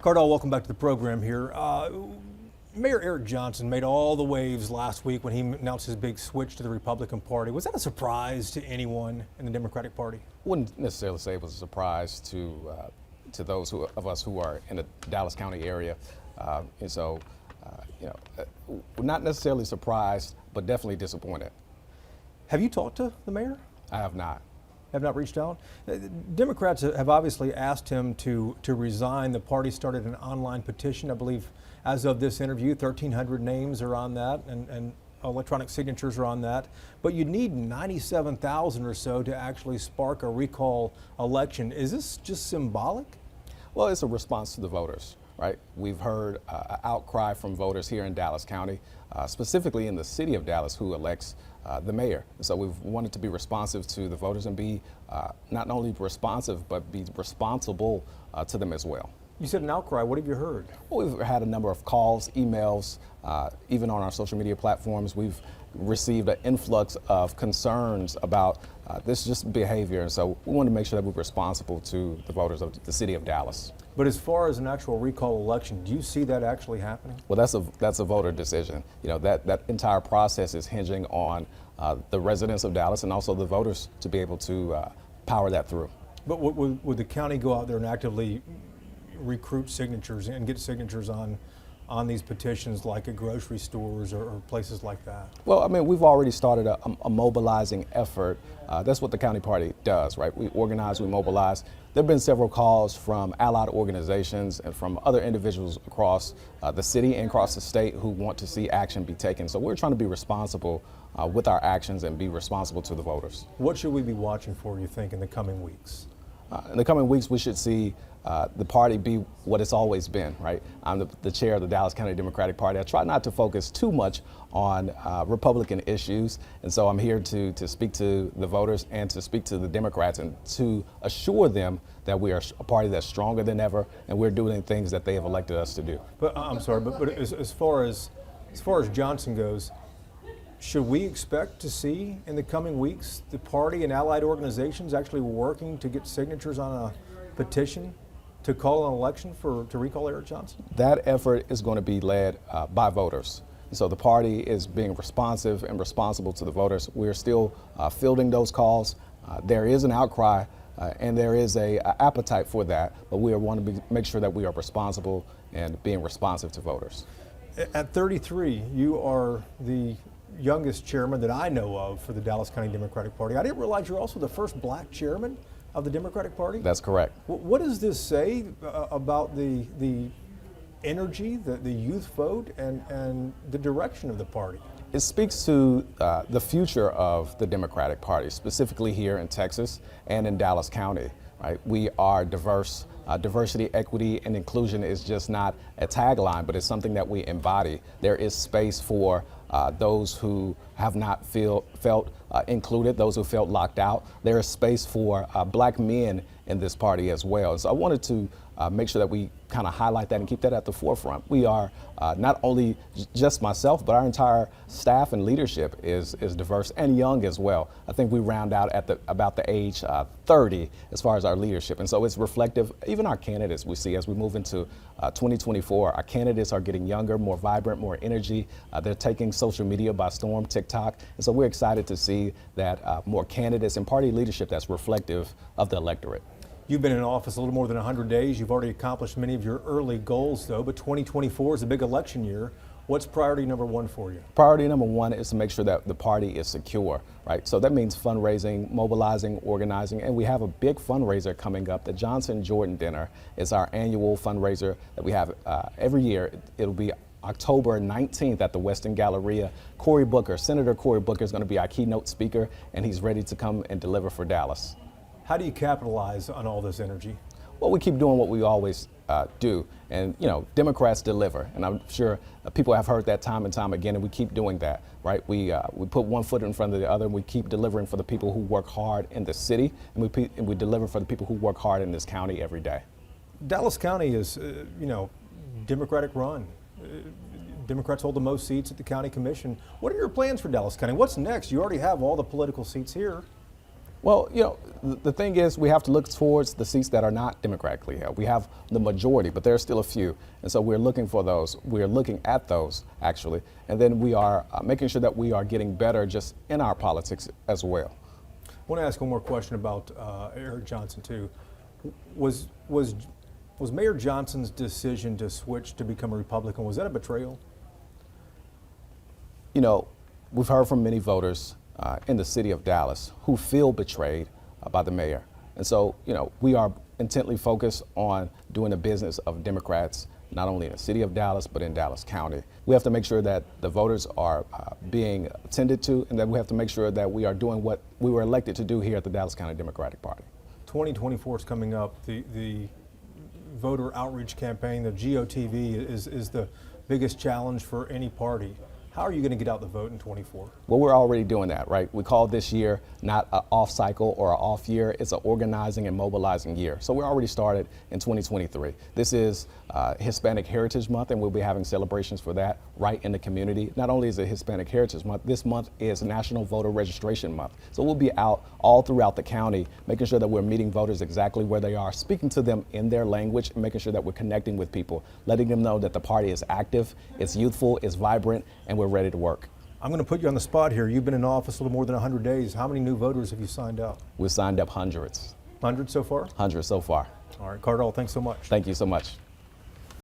Kardal, welcome back to the program here. Mayor Eric Johnson made all the waves last week when he announced his big switch to the Republican Party. Was that a surprise to anyone in the Democratic Party? Wouldn't necessarily say it was a surprise to those of us who are in the Dallas County area, and so we're not necessarily surprised, but definitely disappointed. Have you talked to the mayor? I have not. Have not reached out? Democrats have obviously asked him to resign. The party started an online petition. I believe as of this interview, 1,300 names are on that and electronic signatures are on that. But you need 97,000 or so to actually spark a recall election. Is this just symbolic? Well, it's a response to the voters, right? We've heard an outcry from voters here in Dallas County, specifically in the city of Dallas, who elects the mayor. So we've wanted to be responsive to the voters and be not only responsive, but be responsible to them as well. You said an outcry. What have you heard? Well, we've had a number of calls, emails, even on our social media platforms. We've received an influx of concerns about this just behavior. And so we want to make sure that we're responsible to the voters of the city of Dallas. But as far as an actual recall election, do you see that actually happening? Well, that's a voter decision. You know, that entire process is hinging on the residents of Dallas and also the voters to be able to power that through. But would the county go out there and actively recruit signatures and get signatures on these petitions, like at grocery stores or places like that? Well, I mean, we've already started a mobilizing effort. That's what the county party does, right? We organize, we mobilize. There have been several calls from allied organizations and from other individuals across the city and across the state who want to see action be taken. So we're trying to be responsible with our actions and be responsible to the voters. What should we be watching for, you think, in the coming weeks? In the coming weeks, we should see the party be what it's always been, right? I'm the chair of the Dallas County Democratic Party. I try not to focus too much on Republican issues, and so I'm here to speak to the voters and to speak to the Democrats and to assure them that we are a party that's stronger than ever and we're doing things that they have elected us to do. But I'm sorry, but as far as Johnson goes, should we expect to see in the coming weeks the party and allied organizations actually working to get signatures on a petition to call an election to recall Eric Johnson? That effort is going to be led by voters. So the party is being responsive and responsible to the voters. We're still fielding those calls. There is an outcry and there is a appetite for that, but we want to make sure that we are responsible and being responsive to voters. At 33, you are the youngest chairman that I know of for the Dallas County Democratic Party. I didn't realize you're also the first black chairman of the Democratic Party. That's correct. What does this say about the energy, the youth vote, and the direction of the party? It speaks to the future of the Democratic Party, specifically here in Texas and in Dallas County. Right? We are diverse. Diversity, equity, and inclusion is just not a tagline, but it's something that we embody. There is space for those who have not felt included, those who felt locked out. There is space for black men in this party as well. So I wanted to make sure that we kind of highlight that and keep that at the forefront. We are not only just myself, but our entire staff and leadership is diverse and young as well. I think we round out at about the age 30 as far as our leadership. And so it's reflective, even our candidates we see as we move into 2024, our candidates are getting younger, more vibrant, more energy. They're taking social media by storm, TikTok. And so we're excited to see that more candidates and party leadership that's reflective of the electorate. You've been in office a little more than 100 days. You've already accomplished many of your early goals, though, but 2024 is a big election year. What's priority number one for you? Priority number one is to make sure that the party is secure, right? So that means fundraising, mobilizing, organizing, and we have a big fundraiser coming up. The Johnson Jordan Dinner is our annual fundraiser that we have every year. It'll be October 19th at the Westin Galleria. Senator Cory Booker is going to be our keynote speaker, and he's ready to come and deliver for Dallas. How do you capitalize on all this energy? Well, we keep doing what we always do, and Democrats deliver, and I'm sure people have heard that time and time again, and we keep doing that, right? We put one foot in front of the other, and we keep delivering for the people who work hard in the city, and we deliver for the people who work hard in this county every day. Dallas County is, Democratic run. Democrats hold the most seats at the county commission. What are your plans for Dallas County? What's next? You already have all the political seats here. Well, you know, the thing is we have to look towards the seats that are not democratically held. We have the majority, but there are still a few. And so we're looking for those. We're looking at those, actually. And then we are making sure that we are getting better just in our politics as well. I want to ask one more question about Eric Johnson, too. Was Mayor Johnson's decision to switch to become a Republican, was that a betrayal? You know, we've heard from many voters in the city of Dallas who feel betrayed by the mayor. And so, you know, we are intently focused on doing the business of Democrats, not only in the city of Dallas, but in Dallas County. We have to make sure that the voters are being attended to, and that we have to make sure that we are doing what we were elected to do here at the Dallas County Democratic Party. 2024 is coming up. The voter outreach campaign, the GOTV, is the biggest challenge for any party. How are you going to get out the vote in 24? Well, we're already doing that, right? We call this year not an off cycle or an off year. It's an organizing and mobilizing year. So we're already started in 2023. This is Hispanic Heritage Month, and we'll be having celebrations for that right in the community. Not only is it Hispanic Heritage Month, this month is National Voter Registration Month. So we'll be out all throughout the county, making sure that we're meeting voters exactly where they are, speaking to them in their language, and making sure that we're connecting with people, letting them know that the party is active, it's youthful, it's vibrant, and we're ready to work. I'm going to put you on the spot here. You've been in office a little more than 100 days. How many new voters have you signed up? We've signed up hundreds. 100 so far? Hundreds so far. All right, Kardal, thanks so much. Thank you so much.